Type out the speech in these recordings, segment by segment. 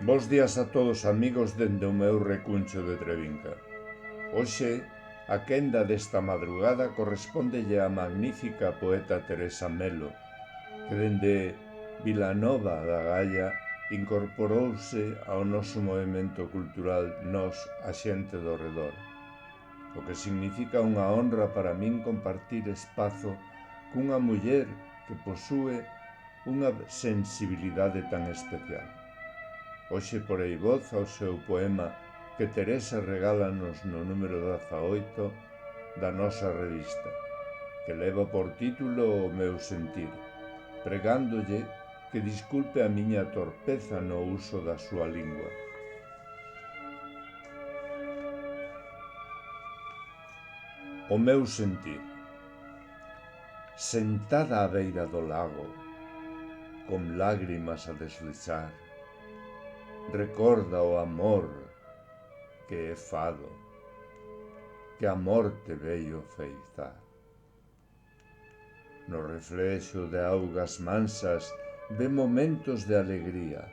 Bos días a todos amigos dende o meu recuncho de Trevinca. Hoxe, a quenda desta madrugada correspóndelle á magnífica poeta Teresa Melo, que dende Vilanova da Gaia incorporouse ao noso movemento cultural Nós, a xente do redor, o que significa unha honra para min compartir espazo cunha muller que posúe unha sensibilidade tan especial. Hoxe porei voz ao seu poema que Teresa regálanos no número 18 da nosa revista, que leva por título O meu sentir, pregándolle que disculpe a miña torpeza no uso da súa lingua. O meu sentir. Sentada á beira do lago, con lágrimas a deslizar, recorda o amor que é fado, que a morte veio feizar. No reflexo de augas mansas ve momentos de alegría,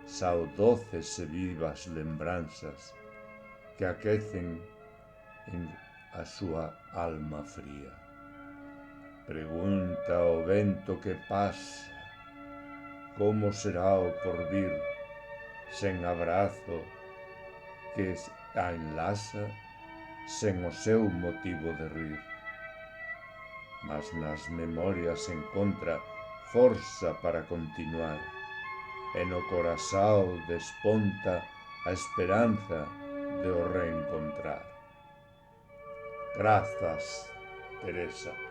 sao doces e vivas lembranzas que aquecen en a súa alma fría. Pregunta ao vento que pasa como será o porvir sen abrazo que a enlaza, sen o seu motivo de rir. Mas nas memorias encontra forza para continuar, e no corazao desponta a esperanza de o reencontrar. Grazas, Teresa.